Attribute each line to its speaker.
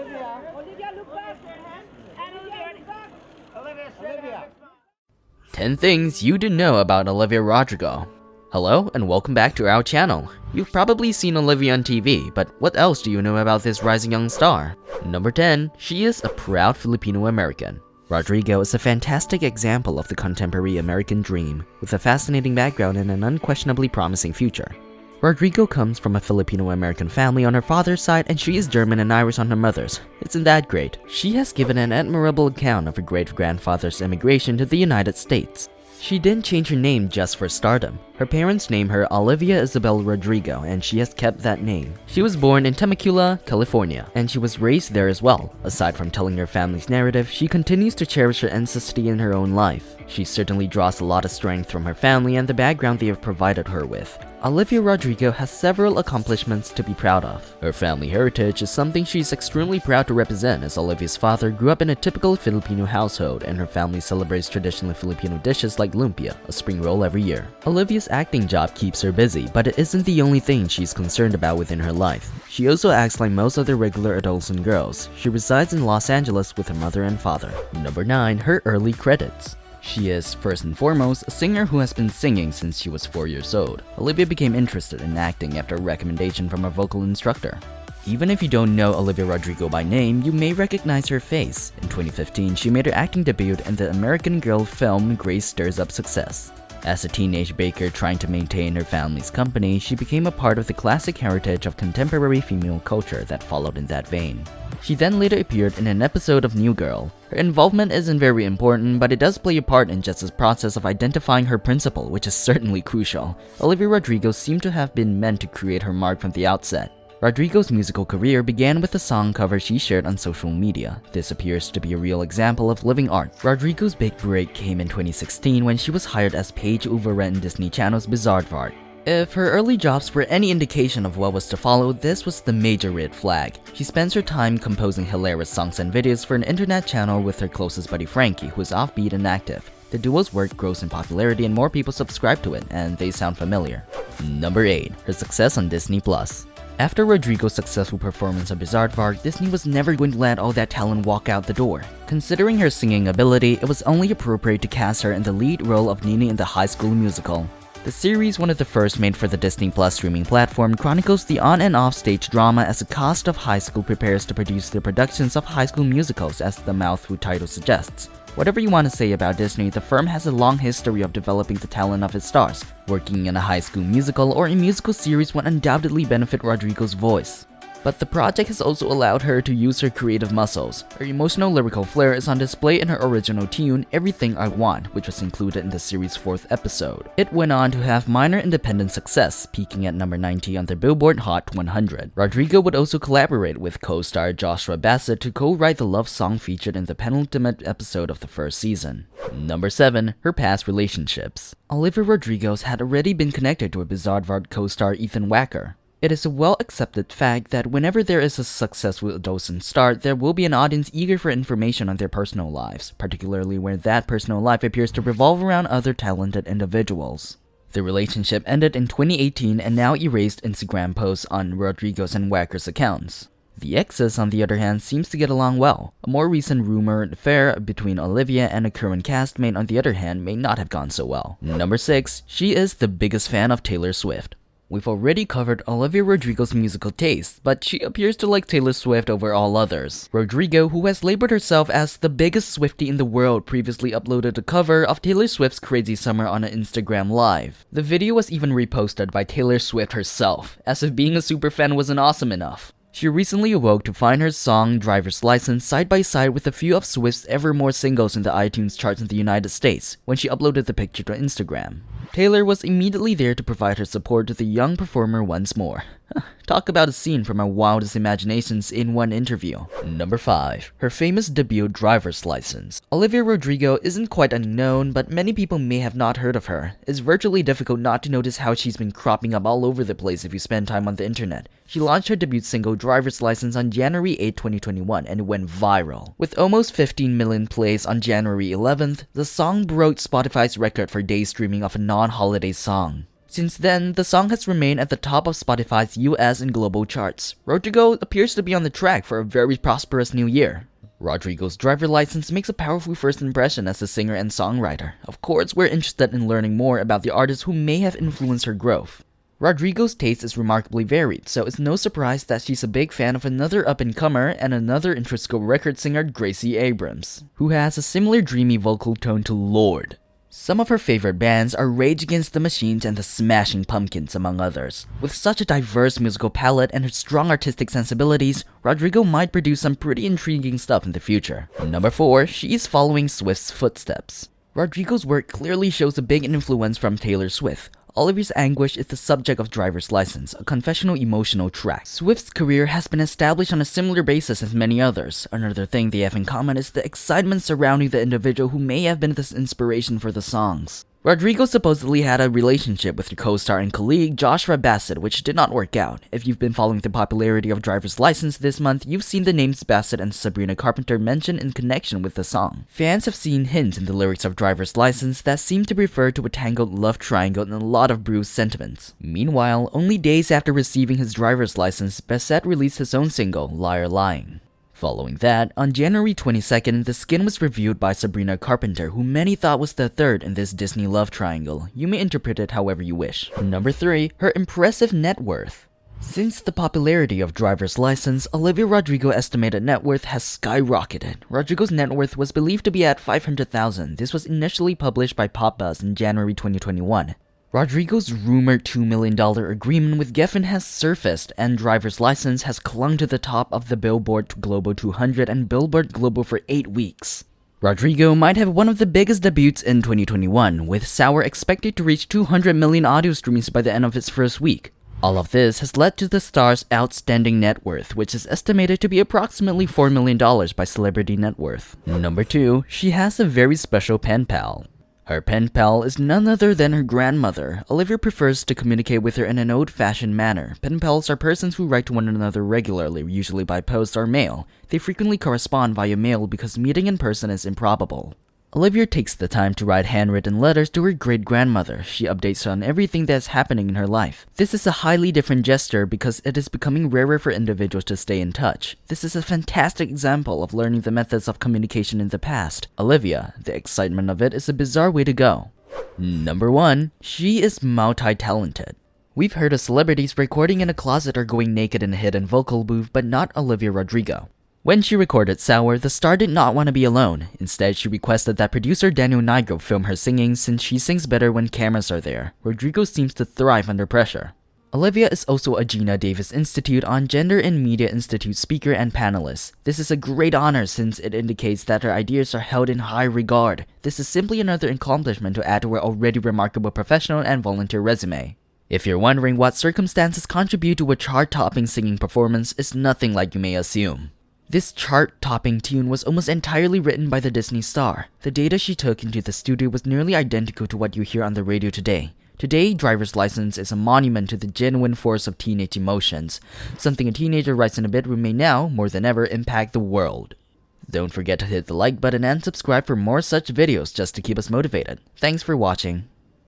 Speaker 1: Olivia, look back. And Olivia, look back. Olivia.
Speaker 2: 10 things you didn't know about Olivia Rodrigo. Hello and welcome back to our channel. You've probably seen Olivia on TV, but what else do you know about this rising young star? Number 10. She is a proud Filipino American. Rodrigo is a fantastic example of the contemporary American dream, with a fascinating background and an unquestionably promising future. Rodrigo comes from a Filipino-American family on her father's side, and she is German and Irish on her mother's. Isn't that great? She has given an admirable account of her great-grandfather's immigration to the United States. She didn't change her name just for stardom. Her parents named her Olivia Isabel Rodrigo, and she has kept that name. She was born in Temecula, California, and she was raised there as well. Aside from telling her family's narrative, she continues to cherish her ancestry in her own life. She certainly draws a lot of strength from her family and the background they have provided her with. Olivia Rodrigo has several accomplishments to be proud of. Her family heritage is something she's extremely proud to represent, as Olivia's father grew up in a typical Filipino household and her family celebrates traditional Filipino dishes like lumpia, a spring roll every year. Olivia's acting job keeps her busy, but it isn't the only thing she's concerned about within her life. She also acts like most other regular adults and girls. She resides in Los Angeles with her mother and father. Number 9. Her early credits. She is, first and foremost, a singer who has been singing since she was 4 years old. Olivia became interested in acting after a recommendation from a vocal instructor. Even if you don't know Olivia Rodrigo by name, you may recognize her face. In 2015, she made her acting debut in the American Girl film Grace Stirs Up Success. As a teenage baker trying to maintain her family's company, she became a part of the classic heritage of contemporary female culture that followed in that vein. She then later appeared in an episode of New Girl. Her involvement isn't very important, but it does play a part in just this process of identifying her principle, which is certainly crucial. Olivia Rodrigo seemed to have been meant to create her mark from the outset. Rodrigo's musical career began with a song cover she shared on social media. This appears to be a real example of living art. Rodrigo's big break came in 2016 when she was hired as Paige Olvera in Disney Channel's Bizaardvark. If her early jobs were any indication of what was to follow, this was the major red flag. She spends her time composing hilarious songs and videos for an internet channel with her closest buddy Frankie, who is offbeat and active. The duo's work grows in popularity and more people subscribe to it, and they sound familiar. Number 8. Her success on Disney+. After Rodrigo's successful performance on Bizaardvark, Disney was never going to let all that talent walk out the door. Considering her singing ability, it was only appropriate to cast her in the lead role of Nini in the High School Musical. The series, one of the first made for the Disney Plus streaming platform, chronicles the on and off stage drama as a cast of high school prepares to produce their productions of high school musicals, as the mouthful title suggests. Whatever you want to say about Disney, the firm has a long history of developing the talent of its stars. Working in a high school musical or a musical series would undoubtedly benefit Rodrigo's voice. But the project has also allowed her to use her creative muscles. Her emotional lyrical flair is on display in her original tune, Everything I Want, which was included in the series' 4th episode. It went on to have minor independent success, peaking at number 90 on the Billboard Hot 100. Rodrigo would also collaborate with co-star Joshua Bassett to co-write the love song featured in the penultimate episode of the first season. Number 7. Her past relationships. Olivia Rodrigo had already been connected to a Bizaardvark co-star Ethan Wacker. It is a well-accepted fact that whenever there is a successful adolescent star, there will be an audience eager for information on their personal lives, particularly where that personal life appears to revolve around other talented individuals. The relationship ended in 2018 and now erased Instagram posts on Rodrigo's and Wacker's accounts. The exes, on the other hand, seems to get along well. A more recent rumored affair between Olivia and a current castmate, on the other hand, may not have gone so well. Number 6. She is the biggest fan of Taylor Swift. We've already covered Olivia Rodrigo's musical taste, but she appears to like Taylor Swift over all others. Rodrigo, who has labeled herself as the biggest Swiftie in the world, previously uploaded a cover of Taylor Swift's Crazy Summer on an Instagram Live. The video was even reposted by Taylor Swift herself, as if being a superfan wasn't awesome enough. She recently awoke to find her song Driver's License side by side with a few of Swift's evermore singles in the iTunes charts in the United States when she uploaded the picture to Instagram. Taylor was immediately there to provide her support to the young performer once more. Talk about a scene from our wildest imaginations in one interview. Number 5. Her famous debut, Driver's License. Olivia Rodrigo isn't quite unknown, but many people may have not heard of her. It's virtually difficult not to notice how she's been cropping up all over the place if you spend time on the internet. She launched her debut single, Driver's License, on January 8, 2021, and it went viral. With almost 15 million plays on January 11th, the song broke Spotify's record for days streaming of a non-holiday song. Since then, the song has remained at the top of Spotify's US and global charts. Rodrigo appears to be on the track for a very prosperous new year. Rodrigo's driver license makes a powerful first impression as a singer and songwriter. Of course, we're interested in learning more about the artists who may have influenced her growth. Rodrigo's taste is remarkably varied, so it's no surprise that she's a big fan of another up-and-comer and another Intrisco record singer, Gracie Abrams, who has a similar dreamy vocal tone to Lorde. Some of her favorite bands are Rage Against the Machine and the Smashing Pumpkins, among others. With such a diverse musical palette and her strong artistic sensibilities, Rodrigo might produce some pretty intriguing stuff in the future. Number 4, she is following Swift's footsteps. Rodrigo's work clearly shows a big influence from Taylor Swift. Olivia's Anguish is the subject of Driver's License, a confessional emotional track. Swift's career has been established on a similar basis as many others. Another thing they have in common is the excitement surrounding the individual who may have been the inspiration for the songs. Rodrigo supposedly had a relationship with her co-star and colleague Joshua Bassett, which did not work out. If you've been following the popularity of Driver's License this month, you've seen the names Bassett and Sabrina Carpenter mentioned in connection with the song. Fans have seen hints in the lyrics of Driver's License that seem to refer to a tangled love triangle and a lot of bruised sentiments. Meanwhile, only days after receiving his driver's license, Bassett released his own single, Liar Lying. Following that, on January 22nd, The Skin was reviewed by Sabrina Carpenter, who many thought was the third in this Disney love triangle. You may interpret it however you wish. Number 3, her impressive net worth. Since the popularity of Driver's License, Olivia Rodrigo's estimated net worth has skyrocketed. Rodrigo's net worth was believed to be at $500,000. This was initially published by Pop Buzz in January 2021. Rodrigo's rumored $2 million agreement with Geffen has surfaced, and Driver's License has clung to the top of the Billboard Global 200 and Billboard Global for 8 weeks. Rodrigo might have one of the biggest debuts in 2021, with Sour expected to reach 200 million audio streams by the end of its first week. All of this has led to the star's outstanding net worth, which is estimated to be approximately $4 million by Celebrity Net Worth. Number 2, she has a very special pen pal. Her pen pal is none other than her grandmother. Olivia prefers to communicate with her in an old-fashioned manner. Pen pals are persons who write to one another regularly, usually by post or mail. They frequently correspond via mail because meeting in person is improbable. Olivia takes the time to write handwritten letters to her great-grandmother. She updates her on everything that is happening in her life. This is a highly different gesture because it is becoming rarer for individuals to stay in touch. This is a fantastic example of learning the methods of communication in the past. Olivia, the excitement of it is a bizarre way to go. Number 1, she is multi-talented. We've heard of celebrities recording in a closet or going naked in a hidden vocal booth, but not Olivia Rodrigo. When she recorded Sour, the star did not want to be alone. Instead, she requested that producer Daniel Nigro film her singing since she sings better when cameras are there. Rodrigo seems to thrive under pressure. Olivia is also a Gina Davis Institute on Gender and Media Institute speaker and panelist. This is a great honor since it indicates that her ideas are held in high regard. This is simply another accomplishment to add to her already remarkable professional and volunteer resume. If you're wondering what circumstances contribute to a chart-topping singing performance, it's nothing like you may assume. This chart-topping tune was almost entirely written by the Disney star. The data she took into the studio was nearly identical to what you hear on the radio today. Today, Driver's License is a monument to the genuine force of teenage emotions. Something a teenager writes in a bedroom may now, more than ever, impact the world. Don't forget to hit the like button and subscribe for more such videos just to keep us motivated. Thanks for watching.